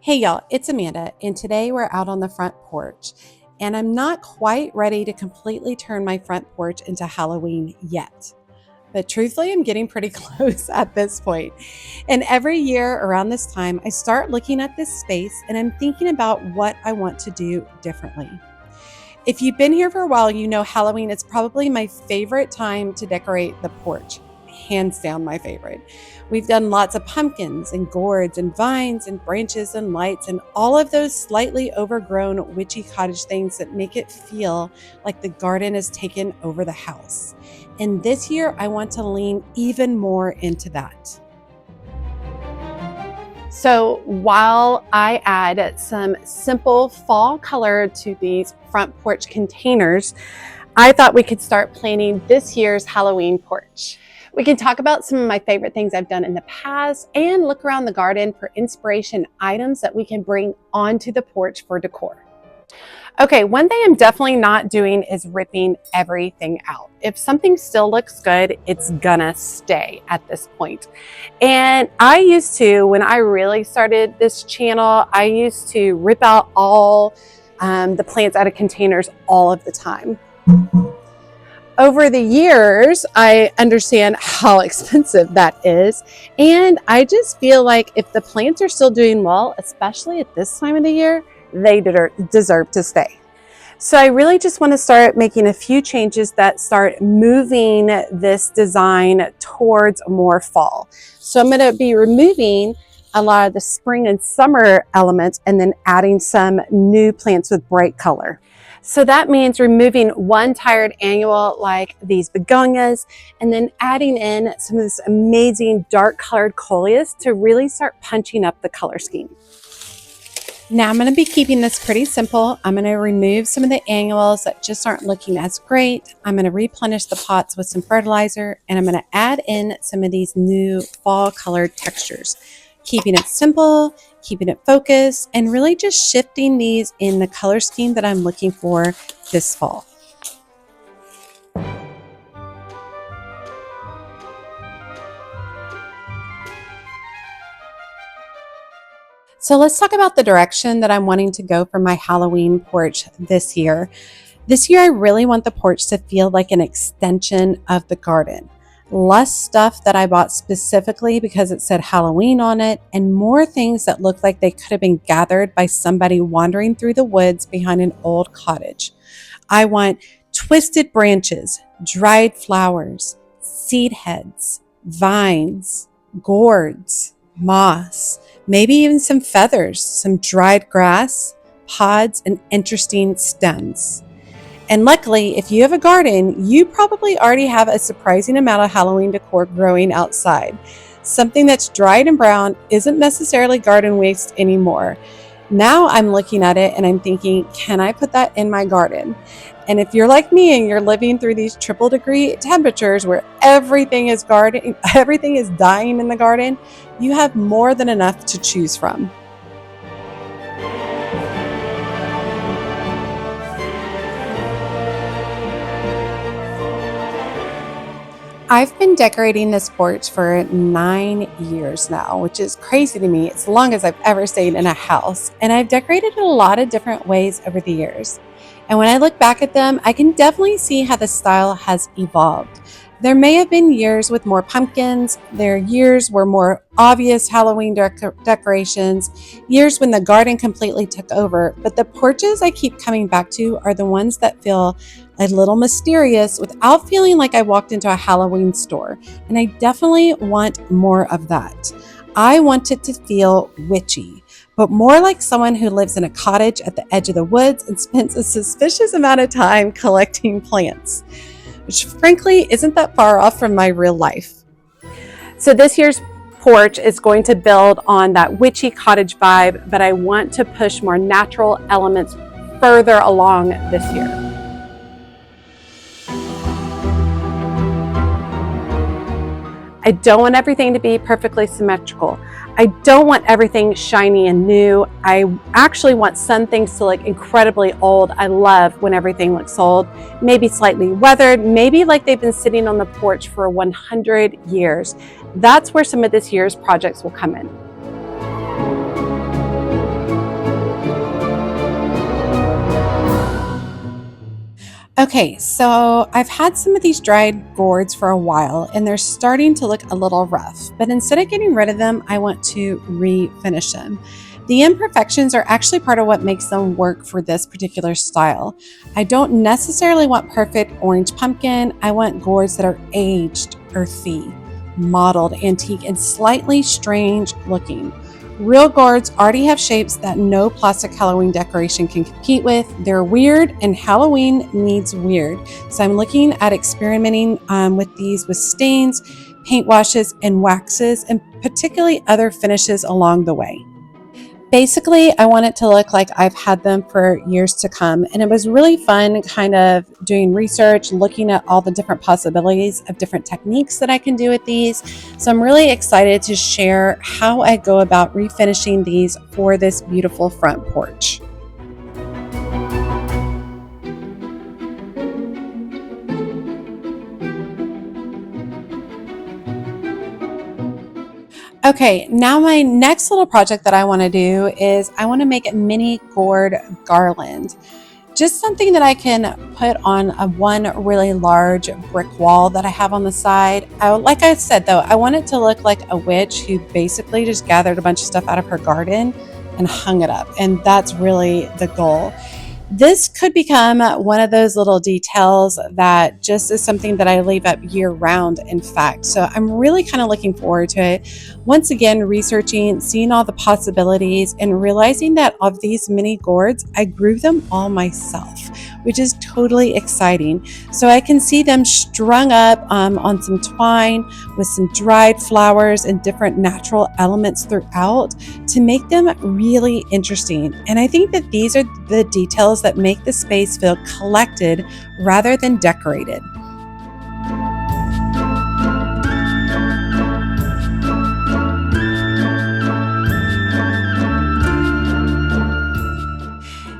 Hey y'all, it's Amanda, and today we're out on the front porch, and I'm not quite ready to completely turn my front porch into Halloween yet. But truthfully, I'm getting pretty close at this point. And every year around this time, I start looking at this space and I'm thinking about what I want to do differently. If you've been here for a while, you know Halloween is probably my favorite time to decorate the porch. Hands down my favorite. We've done lots of pumpkins and gourds and vines and branches and lights and all of those slightly overgrown witchy cottage things that make it feel like the garden has taken over the house. And this year, I want to lean even more into that. So while I add some simple fall color to these front porch containers, I thought we could start planning this year's Halloween porch. We can talk about some of my favorite things I've done in the past and look around the garden for inspiration items that we can bring onto the porch for decor. Okay, one thing I'm definitely not doing is ripping everything out. If something still looks good, it's gonna stay at this point. And I used to, when I really started this channel, I used to rip out all the plants out of containers all of the time. Over the years, I understand how expensive that is. And I just feel like if the plants are still doing well, especially at this time of the year, they deserve to stay. So I really just want to start making a few changes that start moving this design towards more fall. So I'm going to be removing a lot of the spring and summer elements and then adding some new plants with bright color. So that means removing one tired annual like these begonias and then adding in some of this amazing dark colored Coleus to really start punching up the color scheme. Now I'm going to be keeping this pretty simple. I'm going to remove some of the annuals that just aren't looking as great. I'm going to replenish the pots with some fertilizer and I'm going to add in some of these new fall colored textures. Keeping it simple, keeping it focused, and really just shifting these in the color scheme that I'm looking for this fall. So let's talk about the direction that I'm wanting to go for my Halloween porch this year. This year, I really want the porch to feel like an extension of the garden. Less stuff that I bought specifically because it said Halloween on it, and more things that look like they could have been gathered by somebody wandering through the woods behind an old cottage. I want twisted branches, dried flowers, seed heads, vines, gourds, moss, maybe even some feathers, some dried grass, pods, and interesting stems. And luckily, if you have a garden, you probably already have a surprising amount of Halloween decor growing outside. Something that's dried and brown isn't necessarily garden waste anymore. Now I'm looking at it and I'm thinking, can I put that in my garden? And if you're like me and you're living through these triple degree temperatures where everything is dying in the garden, you have more than enough to choose from. I've been decorating this porch for 9 years now, which is crazy to me. It's as long as I've ever stayed in a house. And I've decorated in a lot of different ways over the years. And when I look back at them, I can definitely see how the style has evolved. There may have been years with more pumpkins. There are years where more obvious Halloween decorations, years when the garden completely took over. But the porches I keep coming back to are the ones that feel a little mysterious without feeling like I walked into a Halloween store. And I definitely want more of that. I want it to feel witchy, but more like someone who lives in a cottage at the edge of the woods and spends a suspicious amount of time collecting plants, which frankly isn't that far off from my real life. So this year's porch is going to build on that witchy cottage vibe, but I want to push more natural elements further along this year. I don't want everything to be perfectly symmetrical. I don't want everything shiny and new. I actually want some things to look incredibly old. I love when everything looks old, maybe slightly weathered, maybe like they've been sitting on the porch for 100 years. That's where some of this year's projects will come in. Okay, so I've had some of these dried gourds for a while and they're starting to look a little rough, but instead of getting rid of them, I want to refinish them. The imperfections are actually part of what makes them work for this particular style. I don't necessarily want perfect orange pumpkin. I want gourds that are aged, earthy, mottled, antique, and slightly strange looking. Real gourds already have shapes that no plastic Halloween decoration can compete with. They're weird and Halloween needs weird. So I'm looking at experimenting with these with stains, paint washes, and waxes, and particularly other finishes along the way. Basically, I want it to look like I've had them for years to come. And it was really fun kind of doing research, looking at all the different possibilities of different techniques that I can do with these. So I'm really excited to share how I go about refinishing these for this beautiful front porch. Okay, now my next little project that I want to do is I want to make a mini gourd garland. Just something that I can put on one really large brick wall that I have on the side. Like I said though, I want it to look like a witch who basically just gathered a bunch of stuff out of her garden and hung it up. And that's really the goal. This could become one of those little details that just is something that I leave up year round, in fact. So I'm really kind of looking forward to it. Once again, researching, seeing all the possibilities, and realizing that of these mini gourds, I grew them all myself, which is totally exciting. So I can see them strung up on some twine with some dried flowers and different natural elements throughout to make them really interesting. And I think that these are the details that make the space feel collected rather than decorated.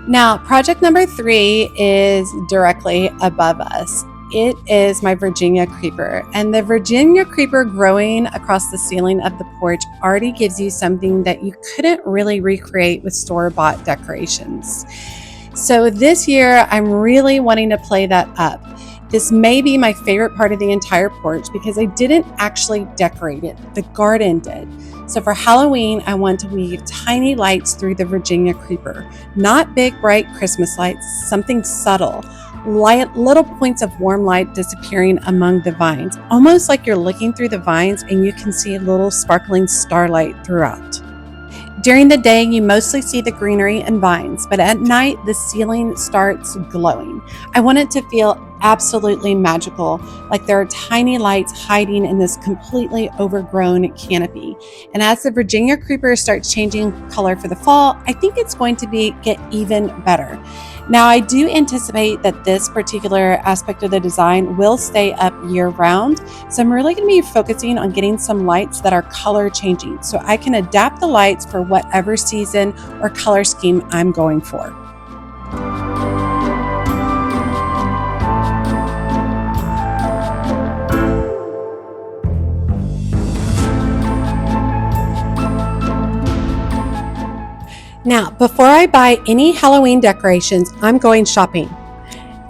Now, project number 3 is directly above us. It is my Virginia creeper, and the Virginia creeper growing across the ceiling of the porch already gives you something that you couldn't really recreate with store-bought decorations. So this year, I'm really wanting to play that up. This may be my favorite part of the entire porch because I didn't actually decorate it. The garden did. So for Halloween, I want to weave tiny lights through the Virginia creeper. Not big, bright Christmas lights, something subtle. Little points of warm light disappearing among the vines. Almost like you're looking through the vines and you can see little sparkling starlight throughout. During the day, you mostly see the greenery and vines, but at night, the ceiling starts glowing. I want it to feel absolutely magical, like there are tiny lights hiding in this completely overgrown canopy. And as the Virginia creeper starts changing color for the fall, I think it's going to get even better. Now, I do anticipate that this particular aspect of the design will stay up year round. So I'm really going to be focusing on getting some lights that are color changing so I can adapt the lights for whatever season or color scheme I'm going for. Now, before I buy any Halloween decorations, I'm going shopping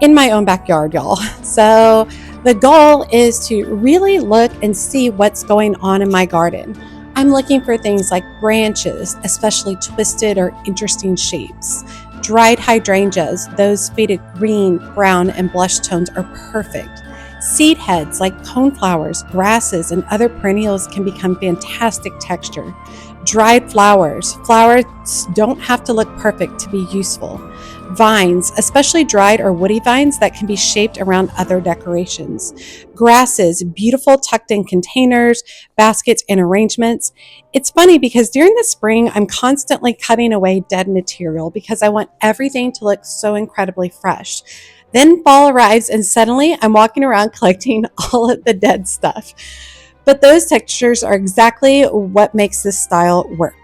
in my own backyard, y'all. So the goal is to really look and see what's going on in my garden. I'm looking for things like branches, especially twisted or interesting shapes. Dried hydrangeas, those faded green, brown, and blush tones are perfect. Seed heads like coneflowers, grasses, and other perennials can become fantastic texture. Dried flowers. Flowers don't have to look perfect to be useful. Vines, especially dried or woody vines that can be shaped around other decorations. Grasses, beautiful tucked in containers, baskets, and arrangements. It's funny because during the spring, I'm constantly cutting away dead material because I want everything to look so incredibly fresh. Then fall arrives and suddenly I'm walking around collecting all of the dead stuff. But those textures are exactly what makes this style work.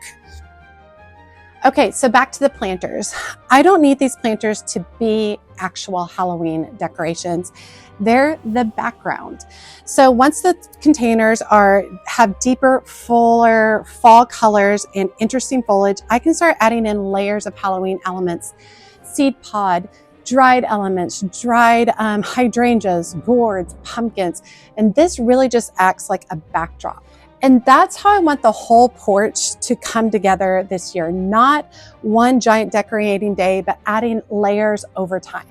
Okay, so back to the planters. I don't need these planters to be actual Halloween decorations. They're the background. So once the containers have deeper, fuller fall colors and interesting foliage, I can start adding in layers of Halloween elements. Seed pod, dried elements, dried hydrangeas, gourds, pumpkins, and this really just acts like a backdrop. And that's how I want the whole porch to come together this year. Not one giant decorating day, but adding layers over time.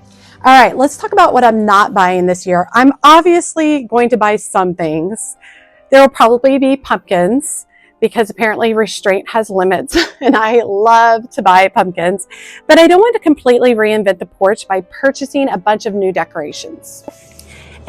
All right, let's talk about what I'm not buying this year. I'm obviously going to buy some things. There will probably be pumpkins because apparently restraint has limits and I love to buy pumpkins, but I don't want to completely reinvent the porch by purchasing a bunch of new decorations.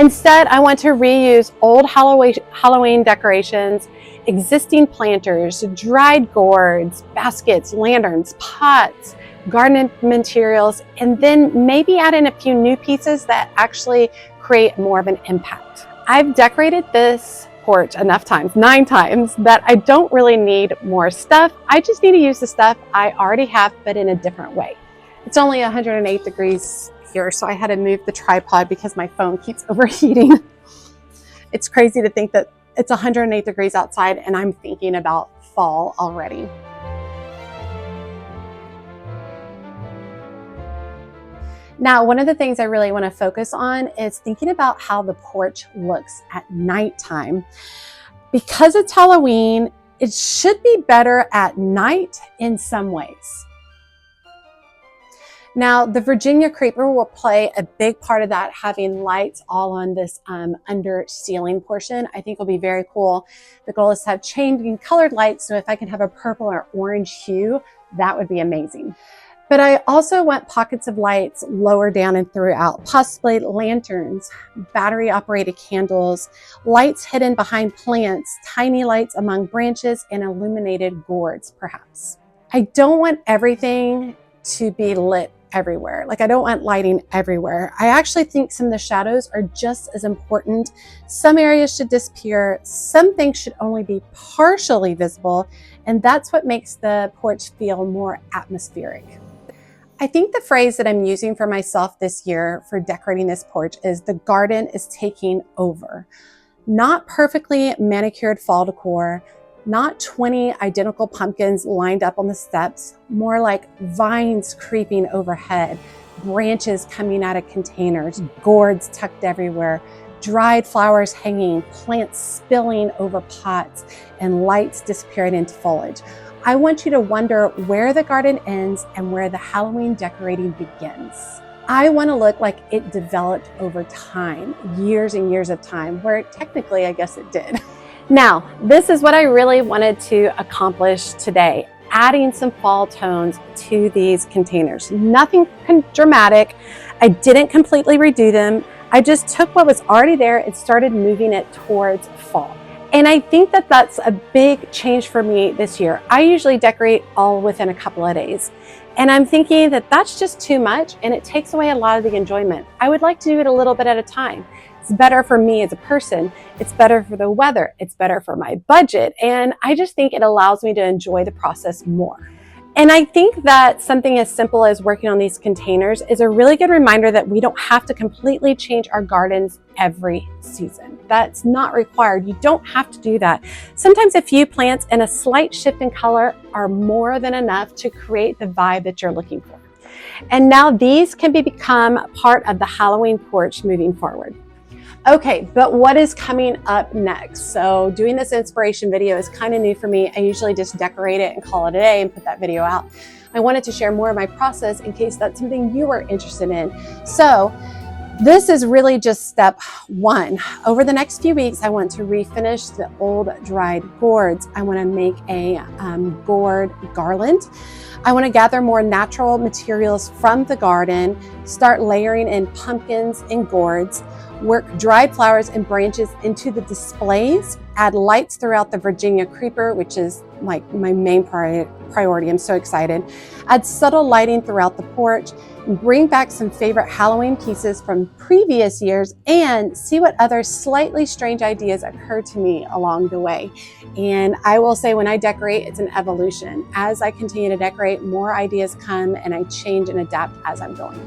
Instead, I want to reuse old Halloween decorations, existing planters, dried gourds, baskets, lanterns, pots, garden materials, and then maybe add in a few new pieces that actually create more of an impact. I've decorated this porch enough times, 9 times, that I don't really need more stuff. I just need to use the stuff I already have, but in a different way. It's only 108 degrees here, so I had to move the tripod because my phone keeps overheating. It's crazy to think that it's 108 degrees outside and I'm thinking about fall already. Now, one of the things I really want to focus on is thinking about how the porch looks at nighttime. Because it's Halloween, it should be better at night in some ways. Now, the Virginia creeper will play a big part of that, having lights all on this under ceiling portion. I think will be very cool. The goal is to have changing colored lights, so if I can have a purple or orange hue, that would be amazing. But I also want pockets of lights lower down and throughout, possibly lanterns, battery operated candles, lights hidden behind plants, tiny lights among branches, and illuminated gourds, perhaps. I don't want everything to be lit everywhere. Like, I don't want lighting everywhere. I actually think some of the shadows are just as important. Some areas should disappear. Some things should only be partially visible. And that's what makes the porch feel more atmospheric. I think the phrase that I'm using for myself this year for decorating this porch is the garden is taking over. Not perfectly manicured fall decor, not 20 identical pumpkins lined up on the steps, more like vines creeping overhead, branches coming out of containers, gourds tucked everywhere, dried flowers hanging, plants spilling over pots, and lights disappearing into foliage. I want you to wonder where the garden ends and where the Halloween decorating begins. I want to look like it developed over time, years and years of time, where technically I guess it did. Now, this is what I really wanted to accomplish today, adding some fall tones to these containers. Nothing dramatic. I didn't completely redo them. I just took what was already there and started moving it towards fall. And I think that that's a big change for me this year. I usually decorate all within a couple of days. And I'm thinking that that's just too much and it takes away a lot of the enjoyment. I would like to do it a little bit at a time. It's better for me as a person. It's better for the weather. It's better for my budget. And I just think it allows me to enjoy the process more. And I think that something as simple as working on these containers is a really good reminder that we don't have to completely change our gardens every season. That's not required. You don't have to do that. Sometimes a few plants and a slight shift in color are more than enough to create the vibe that you're looking for. And now these can become part of the Halloween porch moving forward. Okay, but what is coming up next? So doing this inspiration video is kind of new for me. I usually just decorate it and call it a day and put that video out. I wanted to share more of my process in case that's something you are interested in. So this is really just step one. Over the next few weeks, I want to refinish the old dried gourds. I want to make a gourd garland. I want to gather more natural materials from the garden, start layering in pumpkins and gourds, work dried flowers and branches into the displays, add lights throughout the Virginia creeper, which is like my main priority. I'm so excited. Add subtle lighting throughout the porch, bring back some favorite Halloween pieces from previous years, and see what other slightly strange ideas occur to me along the way. And I will say, when I decorate, it's an evolution. As I continue to decorate, more ideas come and I change and adapt as I'm going.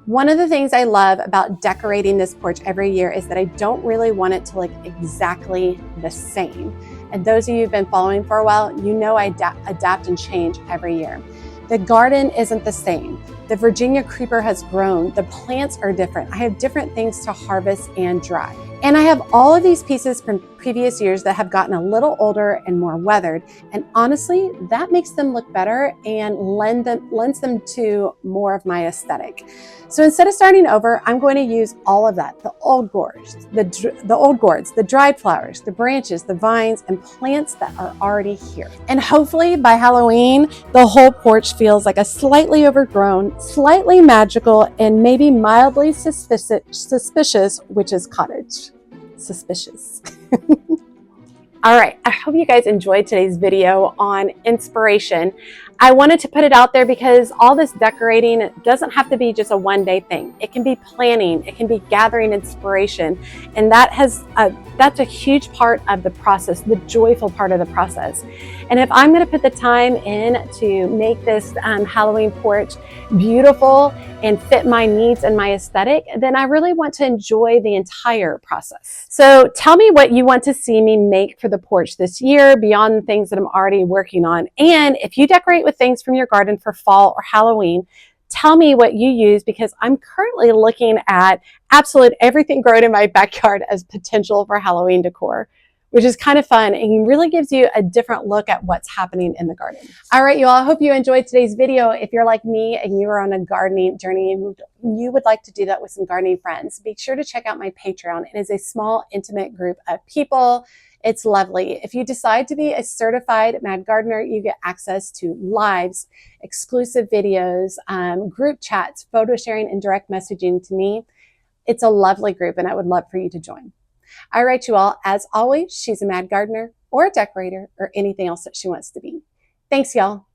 One of the things I love about decorating this porch every year is that I don't really want it to look exactly the same. And those of you who've been following for a while, you know I adapt and change every year. The garden isn't the same. The Virginia creeper has grown. The plants are different. I have different things to harvest and dry. And I have all of these pieces from previous years that have gotten a little older and more weathered. And honestly, that makes them look better and lends them to more of my aesthetic. So instead of starting over, I'm going to use all of that, the old gourds, the dried flowers, the branches, the vines, and plants that are already here. And hopefully by Halloween, the whole porch feels like a slightly overgrown, slightly magical, and maybe mildly suspicious witch's cottage. Suspicious. All right, I hope you guys enjoyed today's video on inspiration. I wanted to put it out there because all this decorating, it doesn't have to be just a one-day thing. It can be planning, it can be gathering inspiration, and that's a huge part of the process, the joyful part of the process. And if I'm going to put the time in to make this Halloween porch beautiful and fit my needs and my aesthetic, then I really want to enjoy the entire process. So tell me what you want to see me make for the porch this year beyond the things that I'm already working on. And if you decorate with things from your garden for fall or Halloween, tell me what you use, because I'm currently looking at absolutely everything grown in my backyard as potential for Halloween decor, which is kind of fun and really gives you a different look at what's happening in the garden. All right, you all, I hope you enjoyed today's video. If you're like me and you are on a gardening journey and you would like to do that with some gardening friends, be sure to check out my Patreon. It is a small, intimate group of people. It's lovely. If you decide to be a certified Mad Gardener, you get access to lives, exclusive videos, group chats, photo sharing, and direct messaging to me. It's a lovely group and I would love for you to join. All right, you all, as always, she's a Mad Gardener or a decorator or anything else that she wants to be. Thanks, y'all.